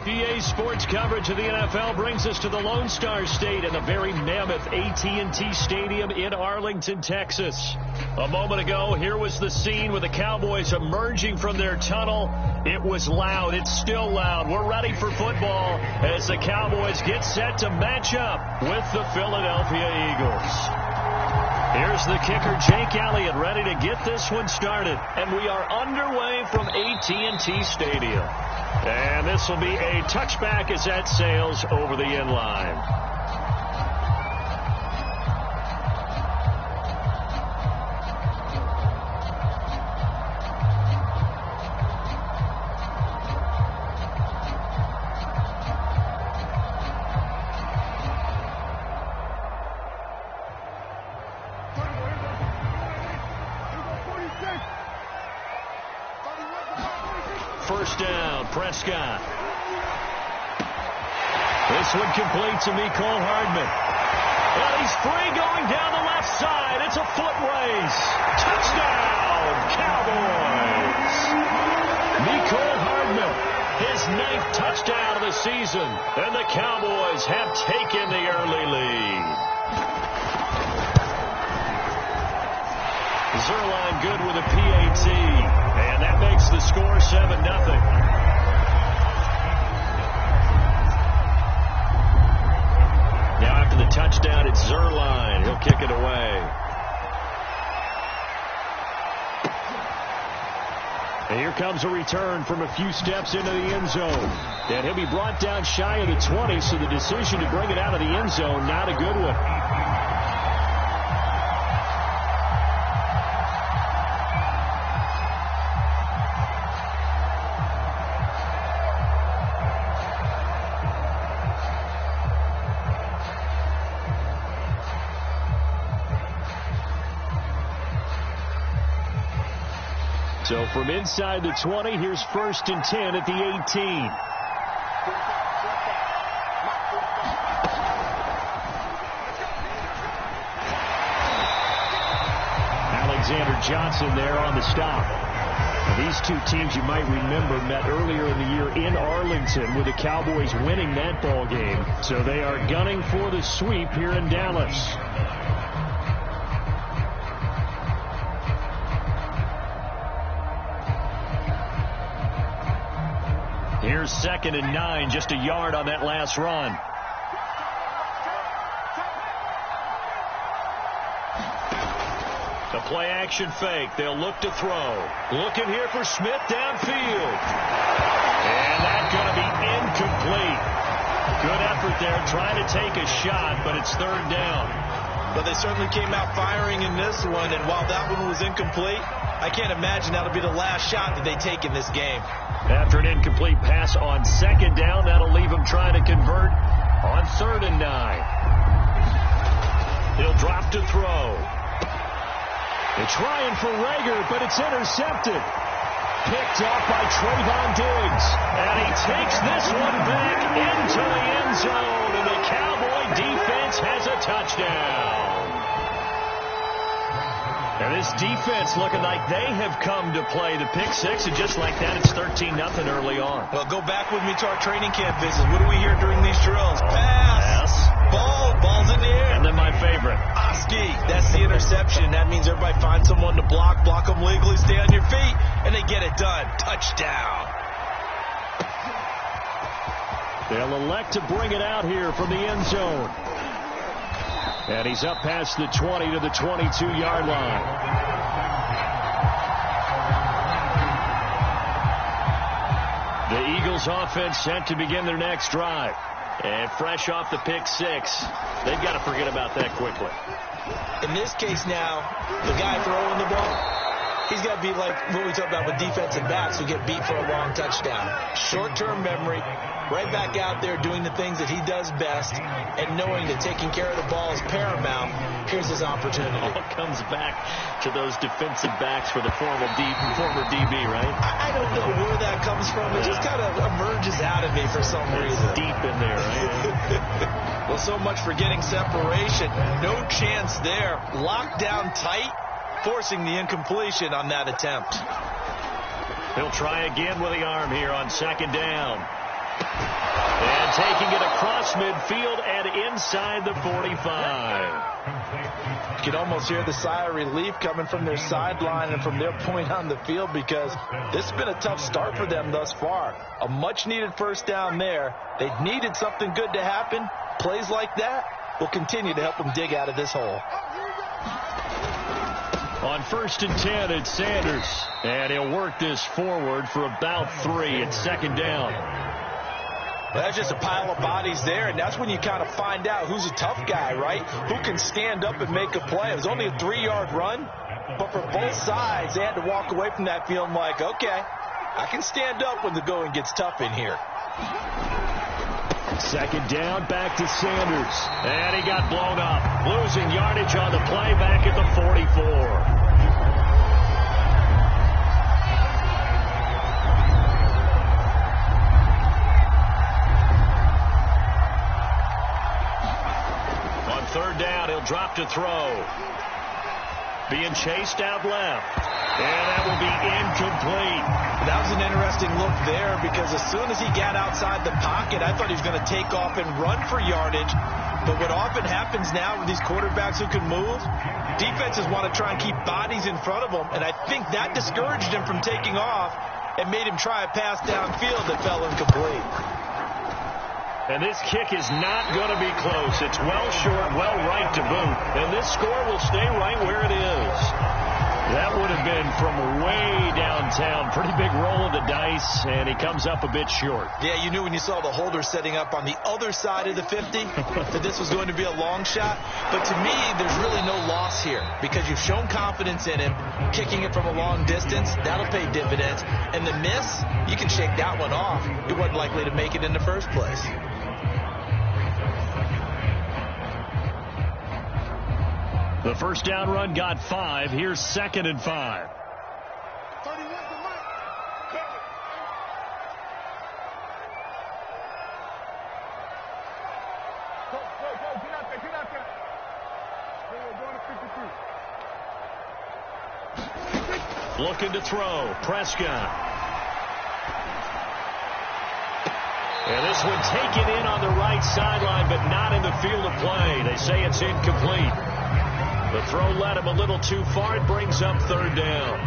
EA Sports coverage of the NFL brings us to the Lone Star State and the very mammoth AT&T Stadium in Arlington, Texas. A moment ago, here was the scene with the Cowboys emerging from their tunnel. It was loud. It's still loud. We're ready for football as the Cowboys get set to match up with the Philadelphia Eagles. Here's the kicker, Jake Elliott, ready to get this one started. And we are underway from AT&T Stadium. And this will be a touchback as that sails over the end line. First down, Prescott. This one complete to Mecole Hardman. And he's free going down the left side. It's a foot race. Touchdown, Cowboys. Mecole Hardman, his 9th touchdown of the season. And the Cowboys have taken the early lead. Zerline good with a PAT. And that makes the score 7-0. Now after the touchdown, it's Zerline. He'll kick it away. And here comes a return from a few steps into the end zone. And he'll be brought down shy of the 20, so the decision to bring it out of the end zone, not a good one. So from inside the 20, here's 1st and 10 at the 18. Alexander Johnson there on the stop. Now, these two teams you might remember met earlier in the year in Arlington with the Cowboys winning that ball game. So they are gunning for the sweep here in Dallas. Here's 2nd and 9, just a yard on that last run. The play action fake. They'll look to throw. Looking here for Smith downfield. And that's going to be incomplete. Good effort there trying to take a shot, but it's 3rd down. But they certainly came out firing in this one, and while that one was incomplete, I can't imagine that'll be the last shot that they take in this game. After an incomplete pass on 2nd down, that'll leave him trying to convert on 3rd and 9. He'll drop to throw. They're trying for Rager, but it's intercepted. Picked off by Trayvon Diggs. And he takes this one back into the end zone, and the Cowboy defense has a touchdown. And this defense looking like they have come to play the pick six, and just like that, it's 13-0 early on. Well, go back with me to our training camp visits. What do we hear during these drills? Pass. Ball's in the air. And then my favorite. Oski. That's the interception. That means everybody finds someone to block them legally, stay on your feet, and they get it done. Touchdown. They'll elect to bring it out here from the end zone. And he's up past the 20 to the 22-yard line. The Eagles offense set to begin their next drive. And fresh off the pick six, they've got to forget about that quickly. In this case now, the guy throwing the ball, he's got to be like what we talk about with defensive backs who get beat for a long touchdown. Short-term memory, right back out there doing the things that he does best, and knowing that taking care of the ball is paramount. Here's his opportunity. It all comes back to those defensive backs for the former DB, right? I don't know where that comes from. It just kind of emerges out of me for some reason. It's deep in there, right? Well, so much for getting separation. No chance there. Locked down tight, forcing the incompletion on that attempt. He'll try again with the arm here on 2nd down. And taking it across midfield and inside the 45. You can almost hear the sigh of relief coming from their sideline and from their point on the field, because this has been a tough start for them thus far. A much-needed first down there. They needed something good to happen. Plays like that will continue to help them dig out of this hole. On 1st and 10, it's Sanders. And he'll work this forward for about 3. It's 2nd down. Well, that's just a pile of bodies there, and that's when you kind of find out who's a tough guy, right? Who can stand up and make a play. It was only a 3-yard run, but for both sides, they had to walk away from that feeling like, okay, I can stand up when the going gets tough in here. 2nd down, back to Sanders. And he got blown up. Losing yardage on the play back at the 44. On 3rd down, he'll drop to throw. Being chased out left. And that will be incomplete. That was an interesting look there, because as soon as he got outside the pocket, I thought he was going to take off and run for yardage. But what often happens now with these quarterbacks who can move, defenses want to try and keep bodies in front of them, and I think that discouraged him from taking off and made him try a pass downfield that fell incomplete. And this kick is not going to be close. It's well short, well right to boot. And this score will stay right where it is. That would have been from way downtown. Pretty big roll of the dice, and he comes up a bit short. Yeah, you knew when you saw the holder setting up on the other side of the 50 that this was going to be a long shot. But to me, there's really no loss here, because you've shown confidence in him. Kicking it from a long distance, that'll pay dividends. And the miss, you can shake that one off. He wasn't likely to make it in the first place. The first down run got 5. Here's 2nd and 5. Looking to throw. Prescott. And this one taken in on the right sideline, but not in the field of play. They say it's incomplete. The throw led him a little too far. It brings up 3rd down.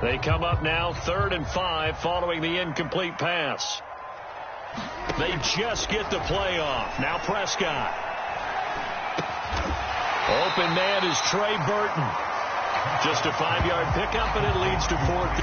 They come up now 3rd and 5 following the incomplete pass. They just get the play off. Now Prescott. Open man is Trey Burton. Just a 5-yard pickup, and it leads to 4th.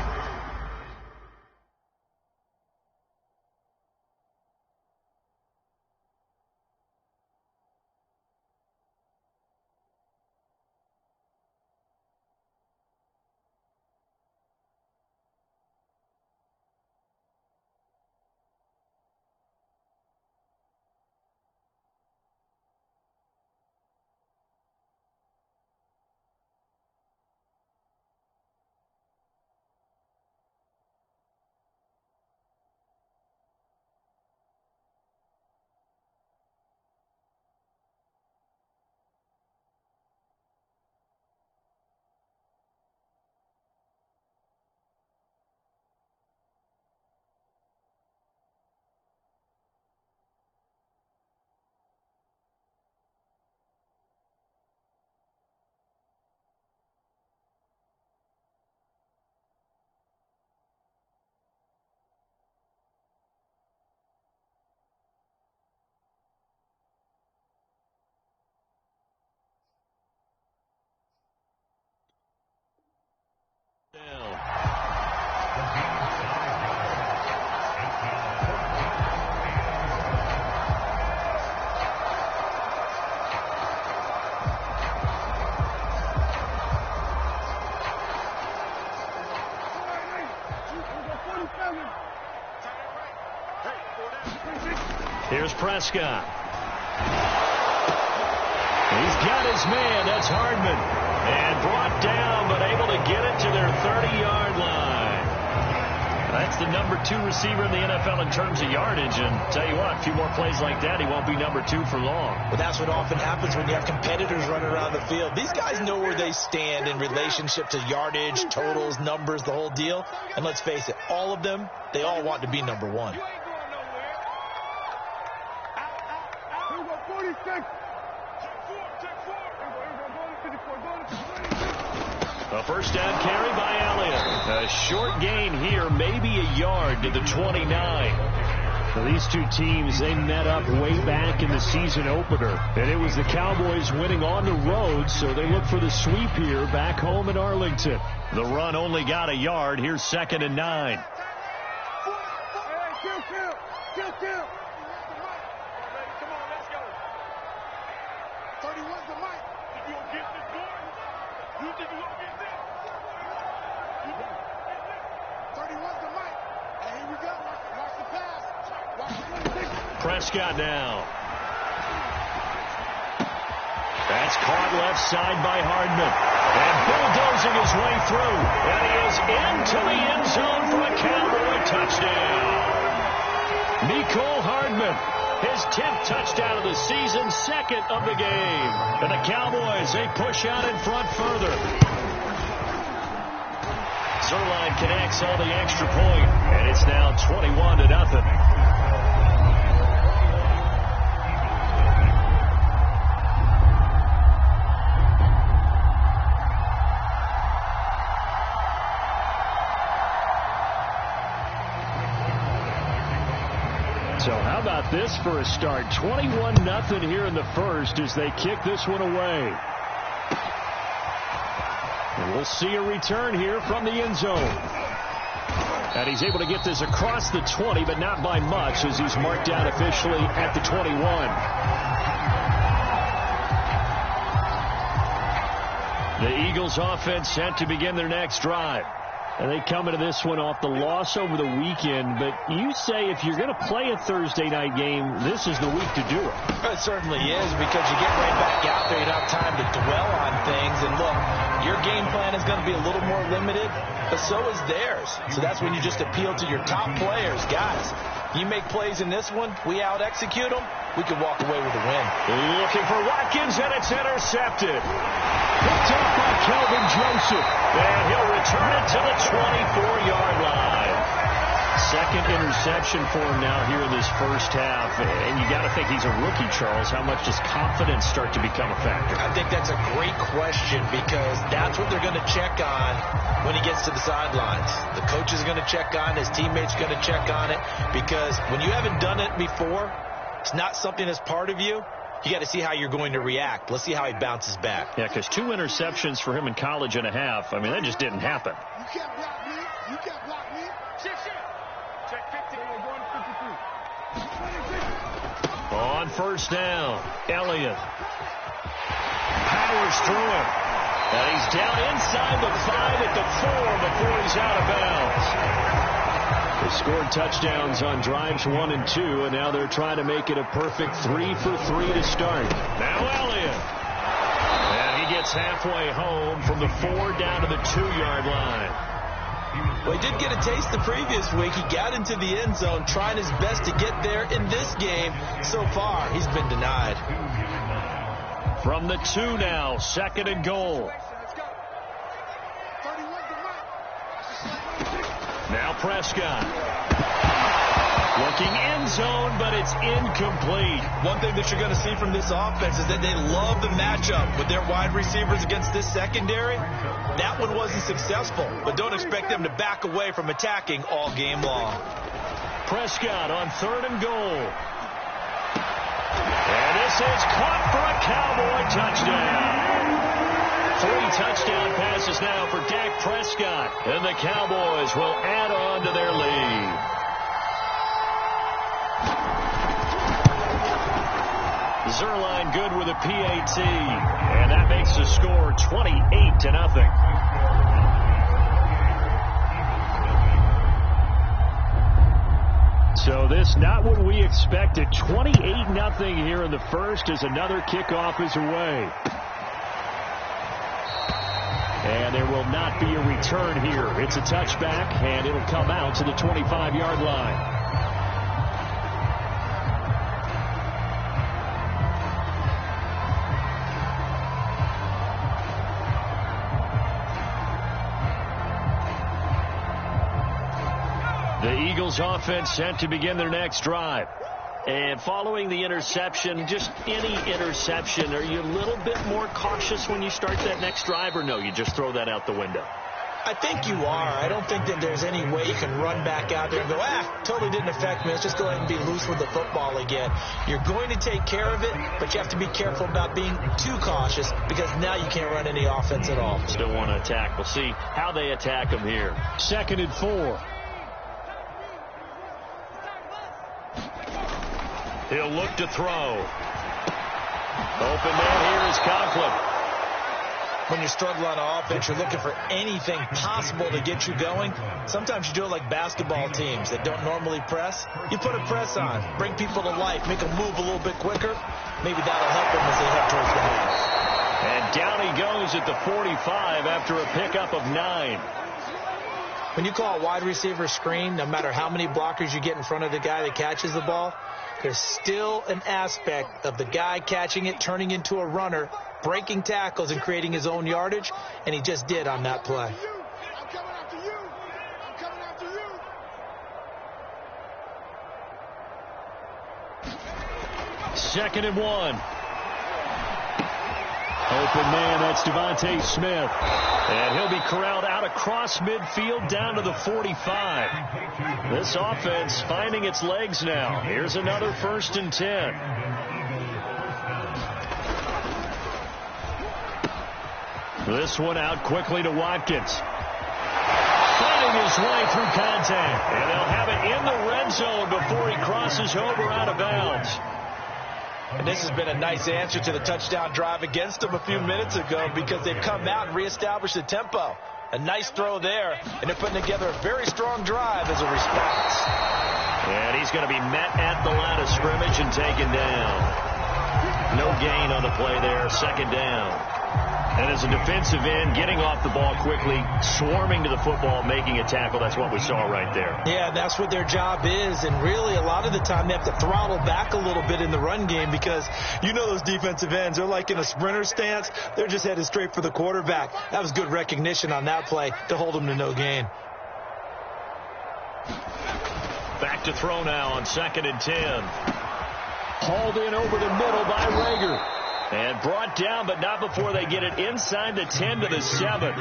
Here's Prescott. He's got his man. That's Hardman. And brought down, but able to get it to their 30-yard line. That's the number 2 receiver in the NFL in terms of yardage. And tell you what, a few more plays like that, he won't be number 2 for long. Well, that's what often happens when you have competitors running around the field. These guys know where they stand in relationship to yardage, totals, numbers, the whole deal. And let's face it, all of them, they all want to be number 1. A first down carry by Elliott. A short gain here, maybe a yard to the 29. Well, these two teams, they met up way back in the season opener. And it was the Cowboys winning on the road, so they look for the sweep here back home in Arlington. The run only got a yard. Here's 2nd and 9. Prescott now. That's caught left side by Hardman. And bulldozing his way through. And he is into the end zone for a Cowboy touchdown. Mecole Hardman, his 10th touchdown of the season, 2nd of the game. And the Cowboys, they push out in front further. Zerline connects on the extra point. And it's now 21-0. So how about this for a start? 21-0 here in the first as they kick this one away. And we'll see a return here from the end zone. And he's able to get this across the 20, but not by much as he's marked down officially at the 21. The Eagles offense set to begin their next drive. And they come into this one off the loss over the weekend. But you say if you're going to play a Thursday night game, this is the week to do it. It certainly is, because you get right back out there. You don't have time to dwell on things. And look, your game plan is going to be a little more limited, but so is theirs. So that's when you just appeal to your top players. Guys, you make plays in this one, we out-execute them, we could walk away with a win. Looking for Watkins, and it's intercepted. Picked up by Kelvin Joseph. And he'll return it to the 24-yard line. 2nd interception for him now here in this first half. And you got to think he's a rookie, Charles. How much does confidence start to become a factor? I think that's a great question, because that's what they're going to check on when he gets to the sidelines. The coach is going to check on, his teammates going to check on it, because when you haven't done it before, it's not something that's part of you. You got to see how you're going to react. Let's see how he bounces back. Yeah, because 2 interceptions for him in college and a half. I mean, that just didn't happen. You can't block me. You can't block me. Check 50. On first down, Elliott powers through it. And he's down inside the 5 at the 4 before he's out of bounds. They scored touchdowns on drives 1 and 2, and now they're trying to make it a perfect 3 for 3 to start. Now Elliott. And he gets halfway home from the 4 down to the 2-yard line. Well, he did get a taste the previous week. He got into the end zone, trying his best to get there. In this game, so far, he's been denied. From the 2 now, 2nd and goal. Now Prescott. Looking end zone, but it's incomplete. One thing that you're going to see from this offense is that they love the matchup with their wide receivers against this secondary. That one wasn't successful, but don't expect them to back away from attacking all game long. Prescott on 3rd and goal. And this is caught for a Cowboy touchdown. 3 touchdown passes now for Dak Prescott. And the Cowboys will add on to their lead. Zerline good with a PAT. And that makes the score 28-0. So this Just not what we expected. 28-0 here in the first as another kickoff is away. And there will not be a return here. It's a touchback, and it'll come out to the 25-yard line. The Eagles offense set to begin their next drive. And following the interception, just any interception, are you a little bit more cautious when you start that next drive, or no, you just throw that out the window? I think you are. I don't think that there's any way you can run back out there and go, totally didn't affect me. Let's just go ahead and be loose with the football again. You're going to take care of it, but you have to be careful about being too cautious because now you can't run any offense at all. Still want to attack. We'll see how they attack them here. 2nd and 4. He'll look to throw. Open man here is Conklin. When you struggle on offense, you're looking for anything possible to get you going. Sometimes you do it like basketball teams that don't normally press. You put a press on, bring people to life, make them move a little bit quicker. Maybe that'll help them as they head towards the half. And down he goes at the 45 after a pickup of 9. When you call a wide receiver screen, no matter how many blockers you get in front of the guy that catches the ball, there's still an aspect of the guy catching it, turning into a runner, breaking tackles and creating his own yardage, and he just did on that play. I'm coming after you. I'm coming after you. 2nd and 1. Open man, that's Devante Smith. And he'll be corralled out across midfield down to the 45. This offense finding its legs now. Here's another 1st and 10. This one out quickly to Watkins. Finding his way through contact. And they'll have it in the red zone before he crosses over out of bounds. And this has been a nice answer to the touchdown drive against them a few minutes ago because they've come out and reestablished the tempo. A nice throw there, and they're putting together a very strong drive as a response. And he's going to be met at the line of scrimmage and taken down. No gain on the play there, 2nd down. And as a defensive end, getting off the ball quickly, swarming to the football, making a tackle, that's what we saw right there. Yeah, that's what their job is, and really a lot of the time they have to throttle back a little bit in the run game because you know those defensive ends, they're like in a sprinter stance. They're just headed straight for the quarterback. That was good recognition on that play to hold them to no gain. Back to throw now on 2nd and 10. Hauled in over the middle by Rager. And brought down, but not before they get it inside the 10 to the 7.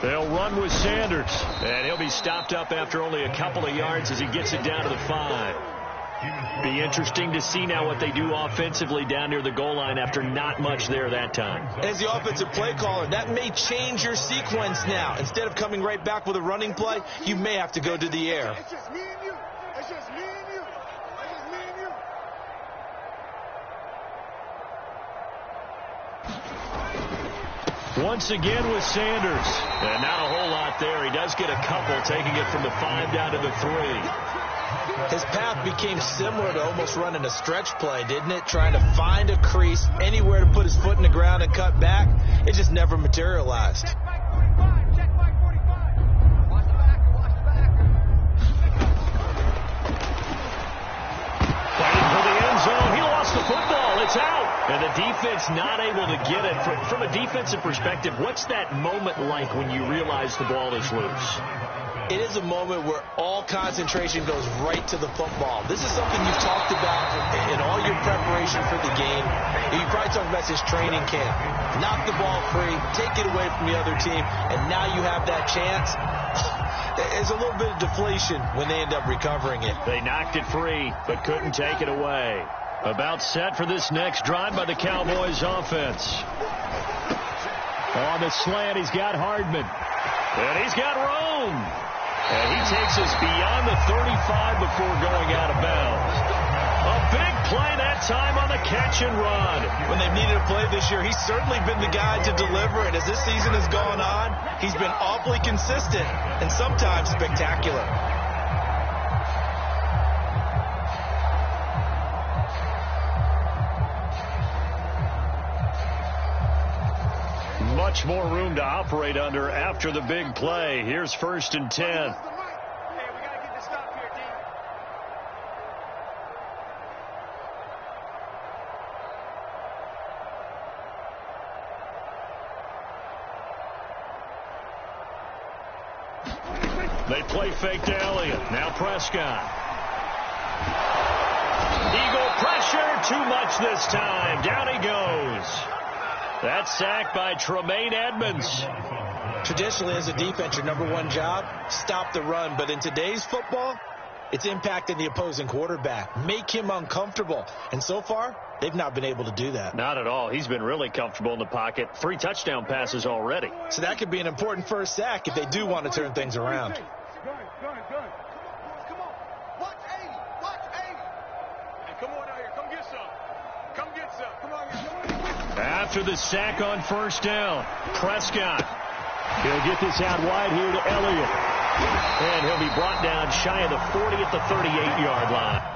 They'll run with Sanders. And he'll be stopped up after only a couple of yards as he gets it down to the 5. Be interesting to see now what they do offensively down near the goal line after not much there that time. As the offensive play caller, that may change your sequence now. Instead of coming right back with a running play, you may have to go to the air. It's just me and you. It's just me and you. It's just me and you. Once again with Sanders. And not a whole lot there. He does get a couple, taking it from the 5 down to the 3. His path became similar to almost running a stretch play, didn't it? Trying to find a crease, anywhere to put his foot in the ground and cut back. It just never materialized. Check Mike 45. Check Mike 45. Watch the backer. Watch the backer. Fighting for the end zone. He lost the football. It's out. And the defense not able to get it. From a defensive perspective, what's that moment like when you realize the ball is loose? It is a moment where all concentration goes right to the football. This is something you've talked about in all your preparation for the game. You probably talked about this training camp. Knock the ball free, take it away from the other team, and now you have that chance. There's a little bit of deflation when they end up recovering it. They knocked it free, but couldn't take it away. About set for this next drive by the Cowboys offense. On the slant, he's got Hardman. And he's got Rome. And he takes us beyond the 35 before going out of bounds. A big play, that time on the catch and run. When they've needed a play this year, he's certainly been the guy to deliver. And as this season has gone on, he's been awfully consistent and sometimes spectacular. Much more room to operate under after the big play. Here's 1st and 10. They play fake to Elliott. Now Prescott. Eagle pressure. Too much this time. Down he goes. That's sacked by Tremaine Edmonds. Traditionally, as a defense, your number one job, stop the run. But in today's football, it's impacting the opposing quarterback. Make him uncomfortable. And so far, they've not been able to do that. Not at all. He's been really comfortable in the pocket. 3 touchdown passes already. So that could be an important first sack if they do want to turn things around. Good. Come on. Watch 80. Watch 80. Hey, come on out here. Come get some. Come get some. Come on. After the sack on 1st down, Prescott. He'll get this out wide here to Elliott. And he'll be brought down shy of the 40 at the 38-yard line.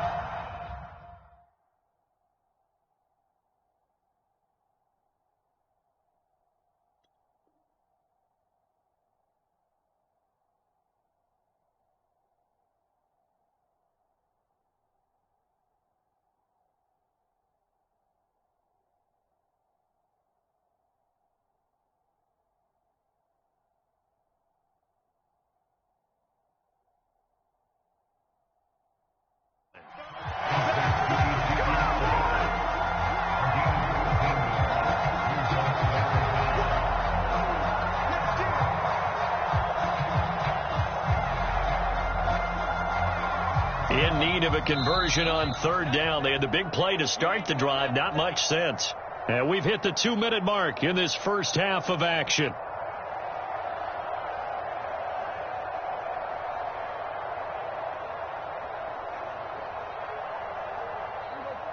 In need of a conversion on 3rd down. They had the big play to start the drive. Not much sense. And we've hit the 2-minute mark in this first half of action.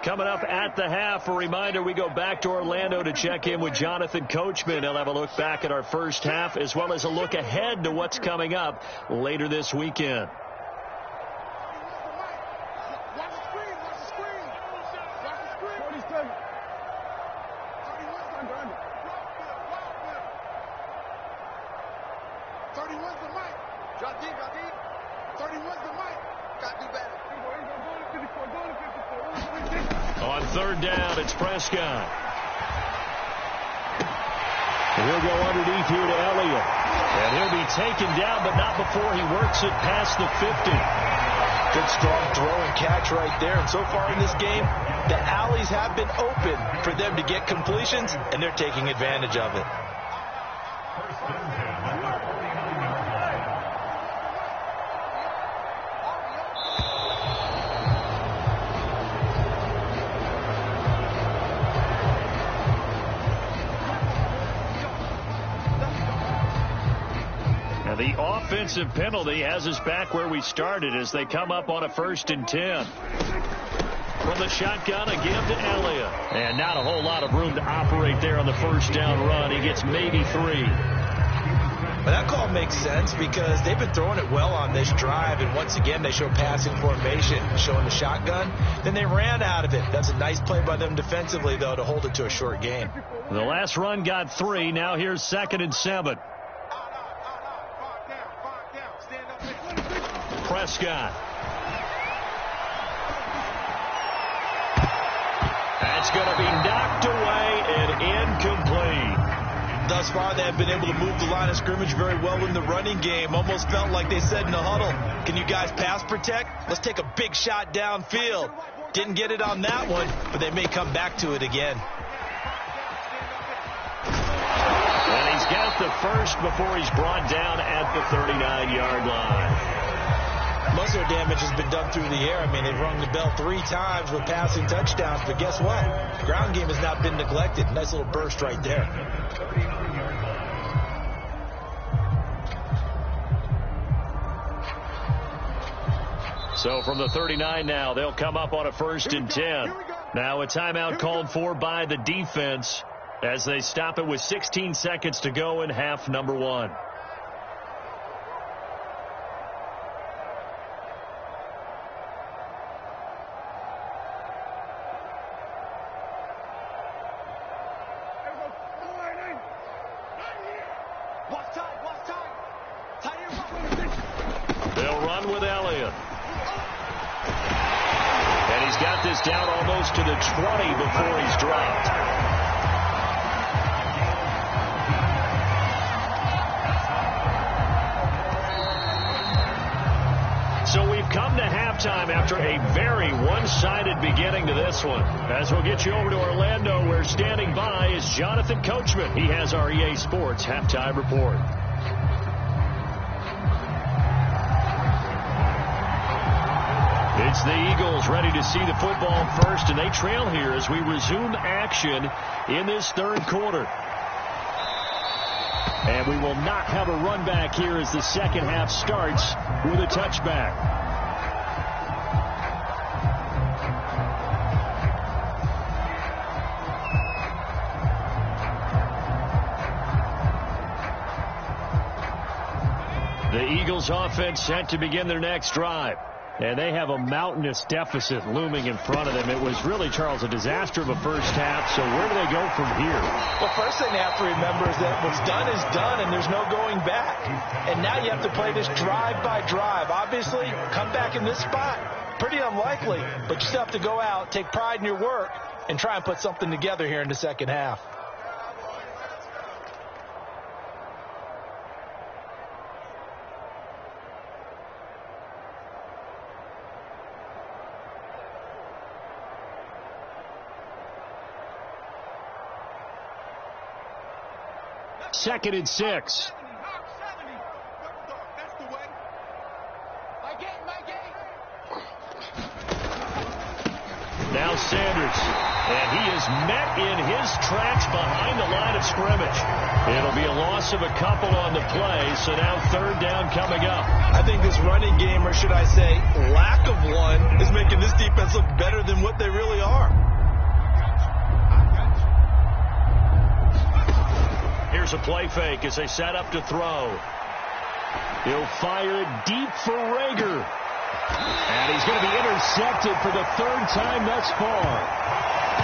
Coming up at the half, a reminder, we go back to Orlando to check in with Jonathan Coachman. He'll have a look back at our first half as well as a look ahead to what's coming up later this weekend. On 3rd down, it's Prescott. He'll go underneath here to Elliott. And he'll be taken down, but not before he works it past the 50. Good strong throw and catch right there. And so far in this game, the alleys have been open for them to get completions, and they're taking advantage of it. The offensive penalty has us back where we started as they come up on a 1st and 10. From the shotgun, a give to Elliott. And not a whole lot of room to operate there on the 1st down run. He gets maybe 3. But that call makes sense because they've been throwing it well on this drive. And once again, they show passing formation, showing the shotgun. Then they ran out of it. That's a nice play by them defensively, though, to hold it to a short game. The last run got 3. Now here's 2nd and 7. Prescott. That's going to be knocked away and incomplete. Thus far, they have been able to move the line of scrimmage very well in the running game. Almost felt like they said in the huddle, can you guys pass protect? Let's take a big shot downfield. Didn't get it on that one, but they may come back to it again. And he's got the first before he's brought down at the 39-yard line. Most of their damage has been done through the air. I mean, they've rung the bell 3 times with passing touchdowns, but guess what? The ground game has not been neglected. Nice little burst right there. So from the 39 now, they'll come up on a 1st and 10. Now a timeout called for by the defense as they stop it with 16 seconds to go in half number 1. They'll run with Elliott. And he's got this down almost to the 20 before he's dropped. So we've come to halftime after a very one-sided beginning to this one. As we'll get you over to Orlando, where standing by is Jonathan Coachman. He has our EA Sports halftime report. It's the Eagles ready to see the football first, and they trail here as we resume action in this third quarter. And we will not have a run back here as the second half starts with a touchback. The Eagles offense set to begin their next drive. And they have a mountainous deficit looming in front of them. It was really, Charles, a disaster of a first half. So where do they go from here? Well, first thing you have to remember is that what's done is done, and there's no going back. And now you have to play this drive by drive. Obviously, come back in this spot, pretty unlikely. But you still have to go out, take pride in your work, and try and put something together here in the second half. Second and 6. Now Sanders, and he is met in his tracks behind the line of scrimmage. It'll be a loss of a couple on the play, so now third down coming up. I think this running game, or should I say lack of one, is making this defense look better than what they really are. Here's a play fake as they set up to throw. He'll fire it deep for Rager. And he's going to be intercepted for the third time thus far.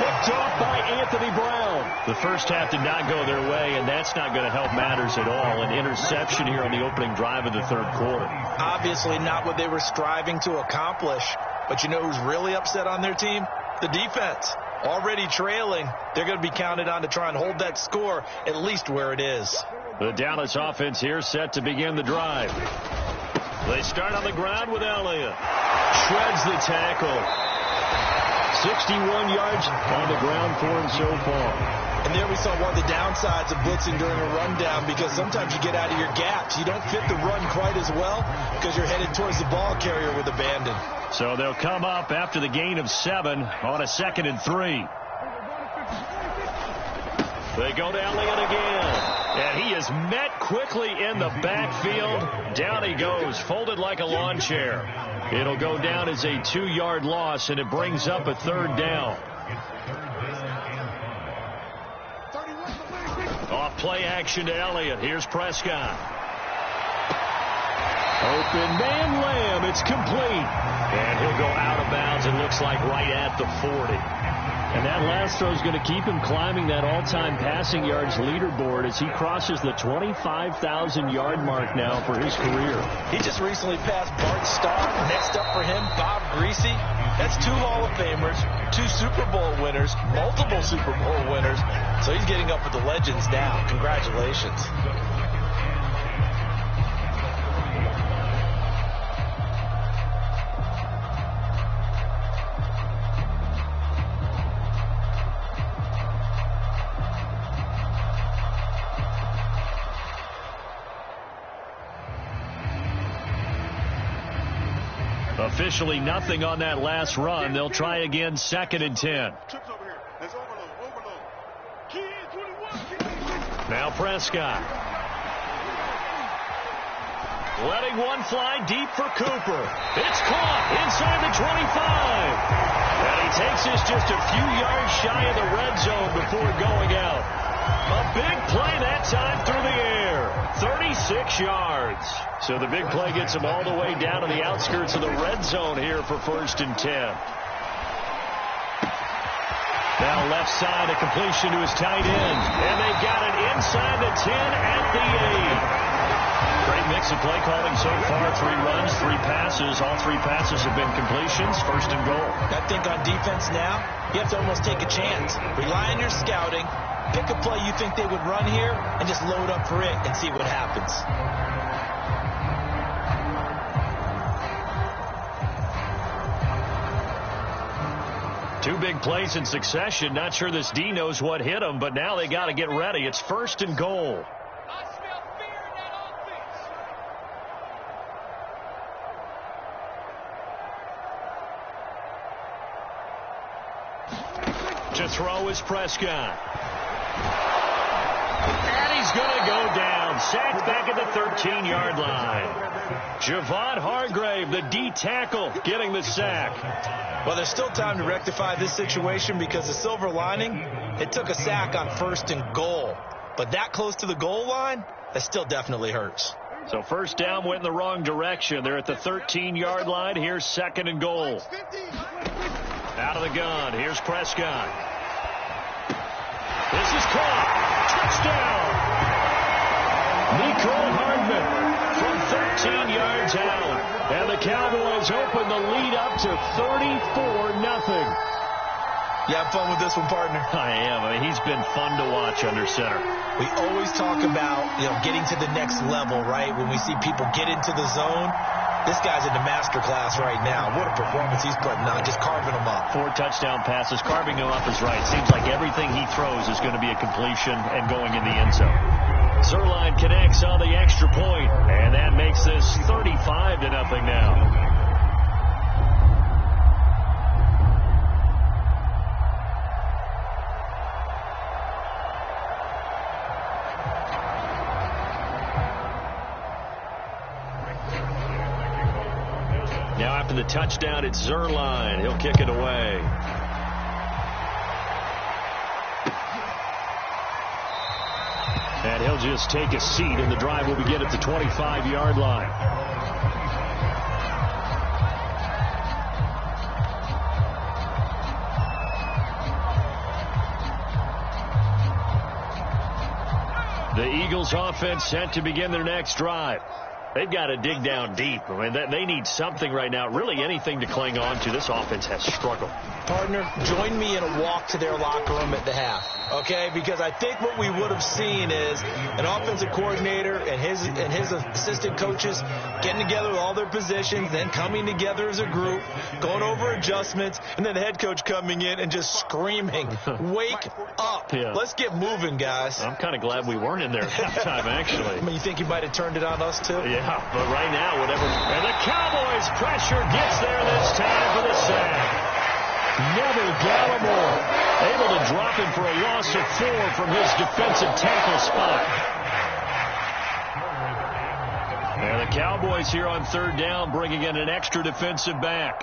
Picked off by Anthony Brown. The first half did not go their way, and that's not going to help matters at all. An interception here on the opening drive of the third quarter. Obviously not what they were striving to accomplish. But you know who's really upset on their team? The defense. Already trailing, they're going to be counted on to try and hold that score at least where it is. The Dallas offense here set to begin the drive. They start on the ground with Elliott. Shreds the tackle. 61 yards on the ground for him so far. And there we saw one of the downsides of blitzing during a rundown, because sometimes you get out of your gaps. You don't fit the run quite as well because you're headed towards the ball carrier with abandon. So they'll come up after the gain of 7 on a 2nd and 3. They go to Elliott again. And he is met quickly in the backfield. Down he goes, folded like a lawn chair. It'll go down as a 2-yard loss, and it brings up a third down. Off play action to Elliott. Here's Prescott. Open man Lamb. It's complete. And he'll go out of bounds, it looks like, right at the 40. And that last throw is going to keep him climbing that all-time passing yards leaderboard as he crosses the 25,000-yard mark now for his career. He just recently passed Bart Starr. Next up for him, Bob Griese. That's 2 Hall of Famers, 2 Super Bowl winners, multiple Super Bowl winners. So he's getting up with the legends now. Congratulations. Officially nothing on that last run. They'll try again, 2nd and 10. Now Prescott. letting one fly deep for Cooper. It's caught inside the 25. And he takes this just a few yards shy of the red zone before going out. A big play that time through the air. 36 yards. So the big play gets him all the way down to the outskirts of the red zone here for 1st and 10. Now left side, a completion to his tight end. And they've got it inside the 10 at the 8. Great mix of play calling so far. 3 runs, 3 passes. All 3 passes have been completions. 1st and goal. I think on defense now, you have to almost take a chance. Rely on your scouting. Pick a play you think they would run here and just load up for it and see what happens. Two big plays in succession. Not sure this D knows what hit him, but now they got to get ready. It's 1st and goal. I smell fear in that offense. To throw is Prescott. And he's going to go down. Sacked back at the 13-yard line. Javon Hargrave, the D tackle, getting the sack. Well, there's still time to rectify this situation because the silver lining, it took a sack on 1st and goal. But that close to the goal line, that still definitely hurts. So 1st down went in the wrong direction. They're at the 13-yard line. Here's 2nd and goal. Out of the gun. Here's Prescott. This is caught. Touchdown. Mecole Hardman from 13 yards out. And the Cowboys open the lead up to 34-0. You have fun with this one, partner? I am. I mean, he's been fun to watch under center. We always talk about, getting to the next level, right? When we see people get into the zone, this guy's in the master class right now. What a performance he's putting on, just carving them up. 4 touchdown passes. Carving them up is right. Seems like everything he throws is going to be a completion and going in the end zone. Zerline connects on the extra point, and that makes this 35-0 now. Now after the touchdown, it's Zerline. He'll kick it away. And he'll just take a seat, and the drive will begin at the 25-yard line. The Eagles offense set to begin their next drive. They've got to dig down deep. I mean, they need something right now, really anything to cling on to. This offense has struggled. Partner, join me in a walk to their locker room at the half, okay? Because I think what we would have seen is an offensive coordinator and his assistant coaches getting together with all their positions, then coming together as a group, going over adjustments, and then the head coach coming in and just screaming, wake up. Yeah. Let's get moving, guys. I'm kind of glad we weren't in there at that time, actually. I mean, you think he might have turned it on us, too? Yeah, but right now, whatever. And the Cowboys pressure gets there this time for the sack. Neville Gallimore able to drop him for a loss of 4 from his defensive tackle spot. And the Cowboys here on 3rd down bringing in an extra defensive back.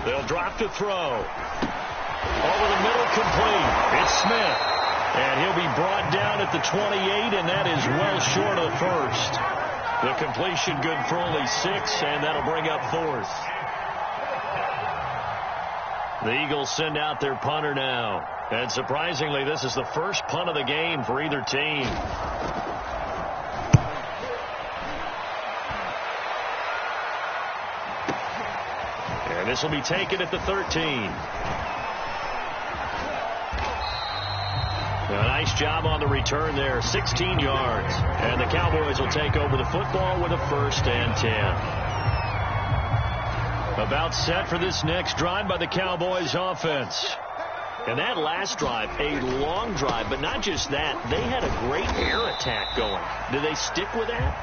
They'll drop to throw. Over the middle, complete. It's Smith. And he'll be brought down at the 28, and that is well short of the 1st. The completion good for only 6, and that'll bring up 4th. The Eagles send out their punter now. And surprisingly, this is the first punt of the game for either team. And this will be taken at the 13. A nice job on the return there, 16 yards. And the Cowboys will take over the football with a 1st and 10. About set for this next drive by the Cowboys offense. And that last drive, a long drive, but not just that. They had a great air attack going. Do they stick with that?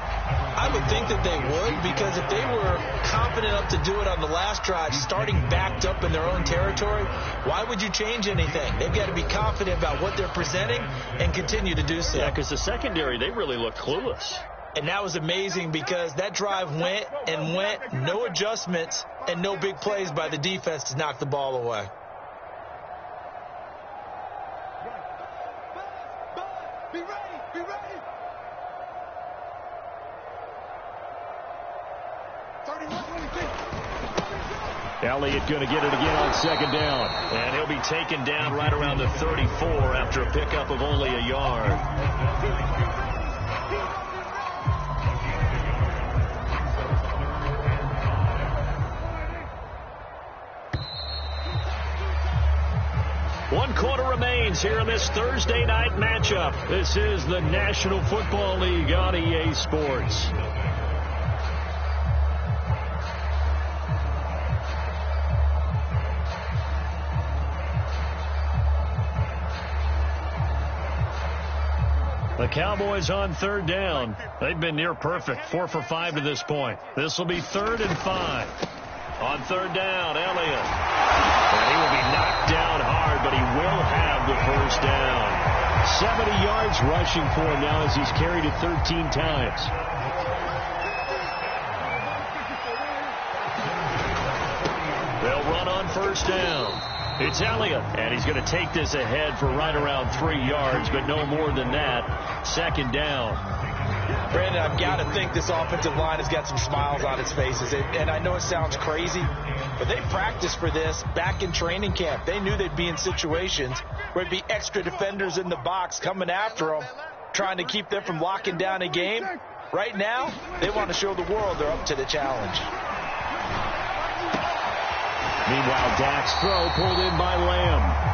I would think that they would, because if they were confident enough to do it on the last drive, starting backed up in their own territory, why would you change anything? They've got to be confident about what they're presenting and continue to do so. Yeah, because the secondary, they really look clueless. And that was amazing because that drive went and went, no adjustments and no big plays by the defense to knock the ball away. Be ready! Be ready! 31, 22. Elliott going to get it again on second down. And he'll be taken down right around the 34 after a pickup of only a yard. One quarter remains here in this Thursday night matchup. This is the National Football League on EA Sports. The Cowboys on third down. They've been near perfect, 4 for 5 to this point. This will be 3rd and 5. On third down, Elliott. And he will be knocked down hard, but he will have the first down. 70 yards rushing for him now as he's carried it 13 times. They'll run on first down. It's Elliott, and he's going to take this ahead for right around 3 yards, but no more than that. 2nd down. Brandon, I've got to think this offensive line has got some smiles on its faces. And I know it sounds crazy, but they practiced for this back in training camp. They knew they'd be in situations where there'd be extra defenders in the box coming after them, trying to keep them from locking down a game. Right now, they want to show the world they're up to the challenge. Meanwhile, Dak's throw pulled in by Lamb.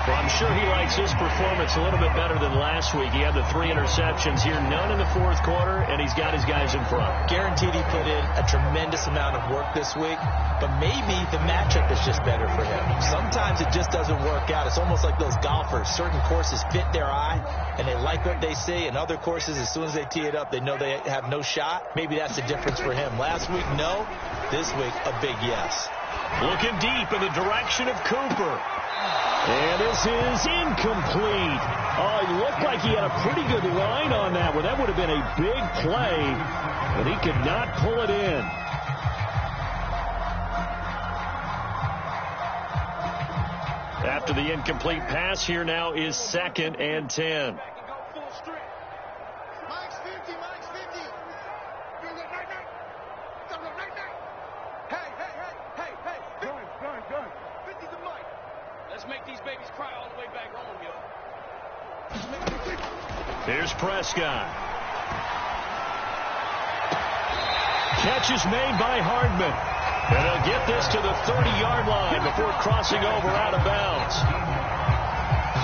Well, I'm sure he likes his performance a little bit better than last week. He had the 3 interceptions here, none in the 4th quarter, and he's got his guys in front. Guaranteed he put in a tremendous amount of work this week, but maybe the matchup is just better for him. Sometimes it just doesn't work out. It's almost like those golfers. Certain courses fit their eye, and they like what they see, and other courses, as soon as they tee it up, they know they have no shot. Maybe that's the difference for him. Last week, no. This week, a big yes. Looking deep in the direction of Cooper. And this is incomplete. Oh, it looked like he had a pretty good line on that one. That would have been a big play, but he could not pull it in. After the incomplete pass, here now is 2nd and 10. Here's Prescott. Catch is made by Hardman. And they'll get this to the 30-yard line before crossing over out of bounds.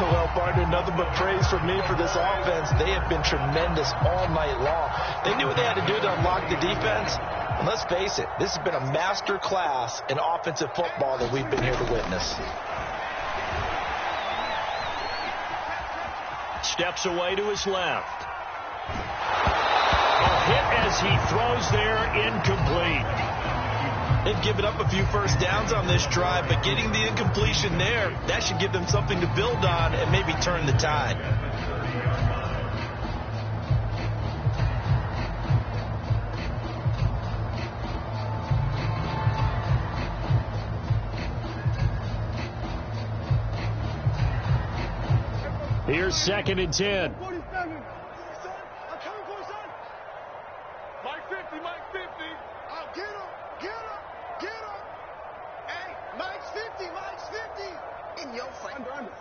Well, partner, nothing but praise from me for this offense. They have been tremendous all night long. They knew what they had to do to unlock the defense. And let's face it, this has been a master class in offensive football that we've been here to witness. Steps away to his left. A hit as he throws there, incomplete. They've given up a few first downs on this drive, but getting the incompletion there, that should give them something to build on and maybe turn the tide. Here's 2nd and 10. 47. Son, I'm coming for you, son. Mike 50, Mike 50. Oh, get him, get him, get him. Hey, Mike's 50, Mike's 50. In your face.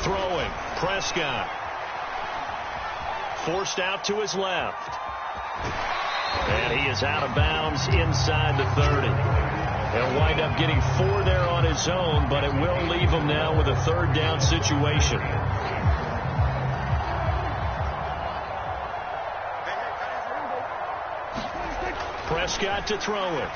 Throwing, Prescott. Forced out to his left. And he is out of bounds inside the 30. He'll wind up getting 4 there on his own, but it will leave him now with a 3rd down situation. Prescott to throw it.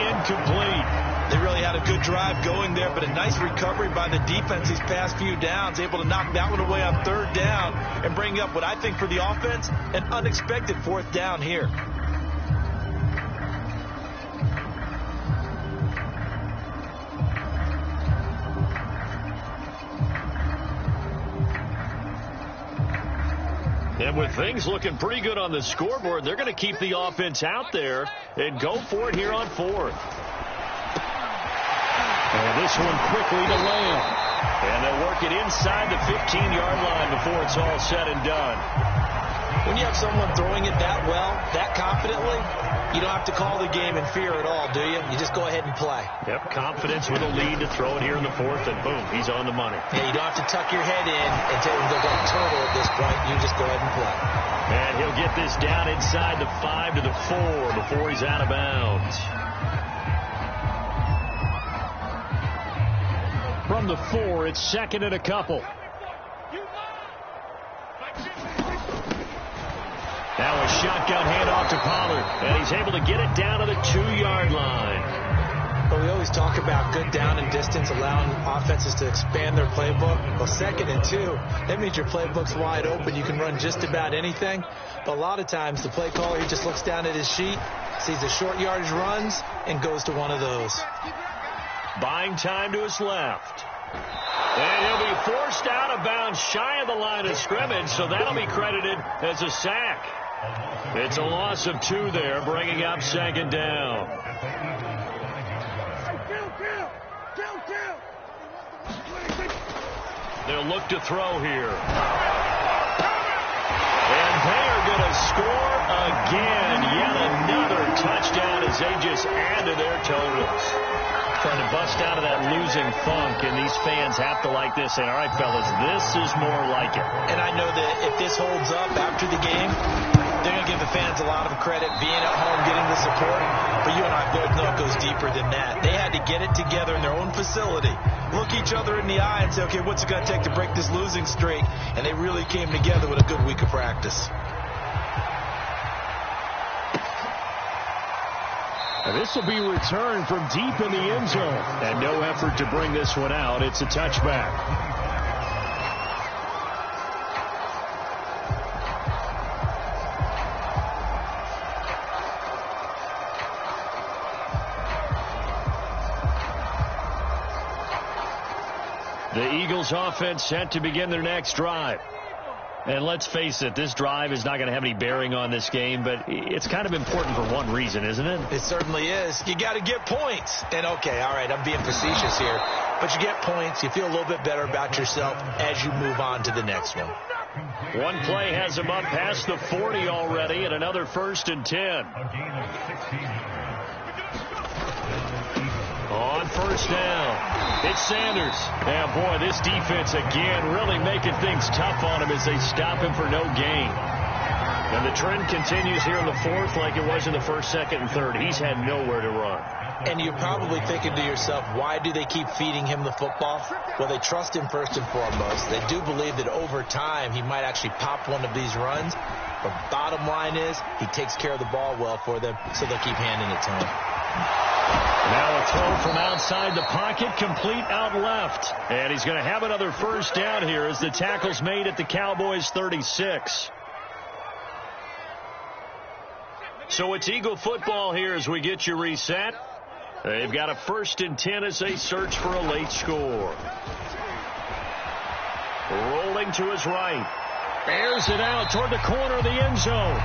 incomplete. They really had a good drive going there, but a nice recovery by the defense these past few downs, able to knock that one away on third down and bring up what I think for the offense, an unexpected fourth down here. And with things looking pretty good on the scoreboard, they're going to keep the offense out there and go for it here on fourth. And this one quickly to Lamb. And they'll work it inside the 15-yard line before it's all said and done. When you have someone throwing it that well, that confidently, you don't have to call the game in fear at all, do you? You just go ahead and play. Yep, confidence with a lead to throw it here in the fourth, and boom, he's on the money. Yeah, you don't have to tuck your head in and tell them they're going to turtle at this point. You just go ahead and play. And he'll get this down inside the 5 to the 4 before he's out of bounds. From the 4, it's second and a couple. Now a shotgun handoff to Pollard, and he's able to get it down to the 2-yard line. But we always talk about good down and distance, allowing offenses to expand their playbook. Well, second and 2, that means your playbook's wide open. You can run just about anything. But a lot of times, the play caller, he just looks down at his sheet, sees the short yardage runs, and goes to one of those. Buying time to his left. And he'll be forced out of bounds shy of the line of scrimmage, so that'll be credited as a sack. It's a loss of 2 there, bringing up second down. They'll look to throw here. And they are going to score again. Yet another touchdown as they just add to their totals. Trying to bust out of that losing funk, and these fans have to like this. And all right, fellas, this is more like it. And I know that if this holds up after the game, they're going to give the fans a lot of credit, being at home, getting the support. But you and I both know it goes deeper than that. They had to get it together in their own facility, look each other in the eye and say, okay, what's it going to take to break this losing streak? And they really came together with a good week of practice. This will be returned from deep in the end zone. And no effort to bring this one out. It's a touchback. The Eagles offense set to begin their next drive. And let's face it, this drive is not going to have any bearing on this game, but it's kind of important for one reason, isn't it? It certainly is. You got to get points. And, okay, all right, I'm being facetious here. But you get points. You feel a little bit better about yourself as you move on to the next one. One play has him up past the 40 already, and another 1st and 10. On first down, it's Sanders. And, boy, this defense, again, really making things tough on him as they stop him for no gain. And the trend continues here in the 4th like it was in the 1st, 2nd, and 3rd. He's had nowhere to run. And you're probably thinking to yourself, why do they keep feeding him the football? Well, they trust him first and foremost. They do believe that over time he might actually pop one of these runs. But bottom line is he takes care of the ball well for them, so they'll keep handing it to him. Now a throw from outside the pocket, complete out left. And he's going to have another first down here as the tackle's made at the Cowboys' 36. So it's Eagle football here as we get you reset. They've got a 1st and 10 as they search for a late score. Rolling to his right. Airs it out toward the corner of the end zone.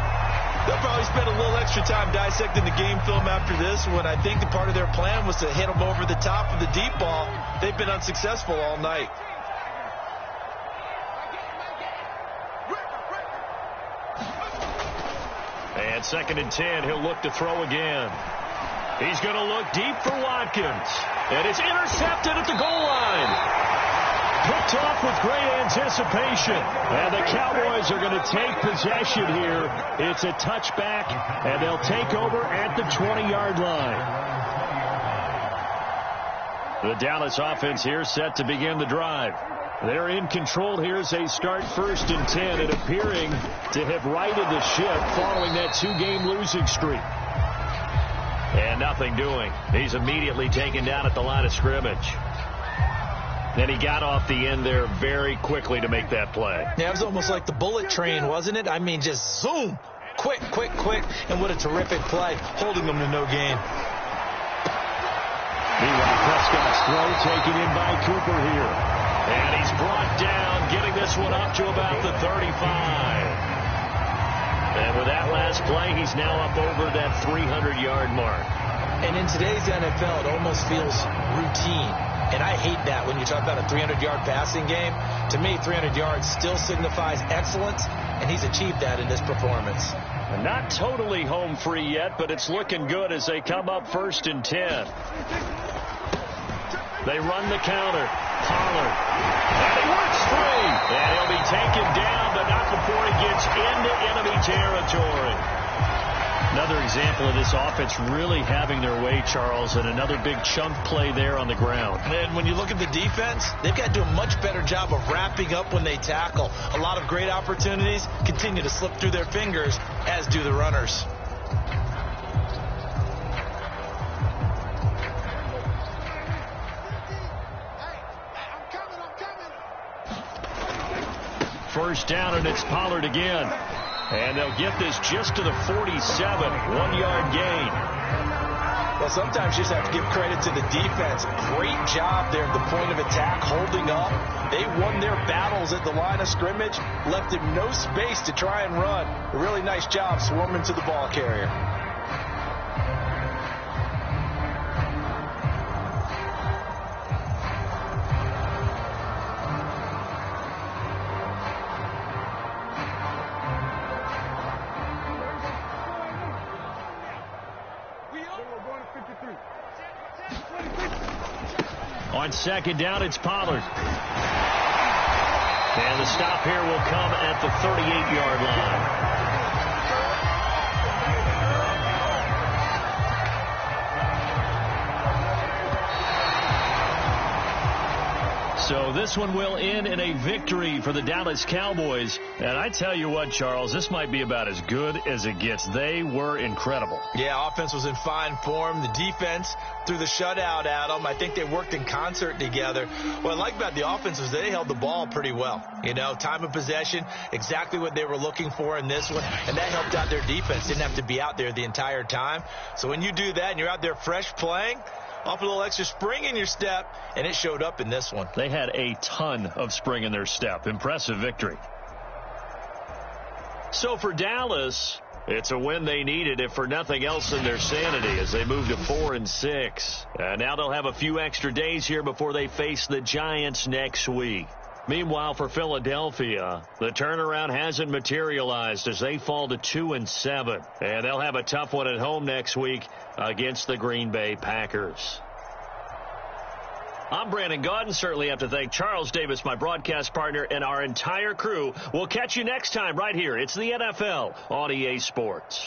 They'll probably spend a little extra time dissecting the game film after this one. I think the part of their plan was to hit them over the top of the deep ball. They've been unsuccessful all night. And 2nd and 10, he'll look to throw again. He's going to look deep for Watkins. And it's intercepted at the goal line. Picked off with great anticipation. And the Cowboys are going to take possession here. It's a touchback, and they'll take over at the 20-yard line. The Dallas offense here set to begin the drive. They're in control here as they start 1st and 10 and appearing to have righted the ship following that 2-game losing streak. And nothing doing. He's immediately taken down at the line of scrimmage. And he got off the end there very quickly to make that play. Yeah, it was almost like the bullet train, wasn't it? I mean, just zoom. Quick, quick, quick. And what a terrific play, holding them to no gain. Meanwhile, Prescott's throw taken in by Cooper here. And he's brought down, getting this one up to about the 35. And with that last play, he's now up over that 300-yard mark. And in today's NFL, it almost feels routine. And I hate that when you talk about a 300-yard passing game. To me, 300 yards still signifies excellence, and he's achieved that in this performance. And not totally home free yet, but it's looking good as they come up 1st and 10. They run the counter. Pollard. And he works free. And he'll be taken down, but not before he gets into enemy territory. Another example of this offense really having their way, Charles, and another big chunk play there on the ground. And when you look at the defense, they've got to do a much better job of wrapping up when they tackle. A lot of great opportunities continue to slip through their fingers, as do the runners. First down, and it's Pollard again. And they'll get this just to the 47, 1-yard gain. Well, sometimes you just have to give credit to the defense. Great job there at the point of attack, holding up. They won their battles at the line of scrimmage, left him no space to try and run. A really nice job swarming to the ball carrier. On second down, it's Pollard. And the stop here will come at the 38-yard line. So this one will end in a victory for the Dallas Cowboys. And I tell you what, Charles, this might be about as good as it gets. They were incredible. Yeah, offense was in fine form. The defense threw the shutout at them. I think they worked in concert together. What I like about the offense was they held the ball pretty well. You know, time of possession, exactly what they were looking for in this one. And that helped out their defense. Didn't have to be out there the entire time. So when you do that and you're out there fresh playing, off a little extra spring in your step, and it showed up in this one. They had a ton of spring in their step. Impressive victory. So for Dallas, it's a win they needed, if for nothing else than their sanity, as they move to 4-6. Now they'll have a few extra days here before they face the Giants next week. Meanwhile, for Philadelphia, the turnaround hasn't materialized as they fall to 2-7. And they'll have a tough one at home next week against the Green Bay Packers. I'm Brandon Gaudin. Certainly have to thank Charles Davis, my broadcast partner, and our entire crew. We'll catch you next time right here. It's the NFL on EA Sports.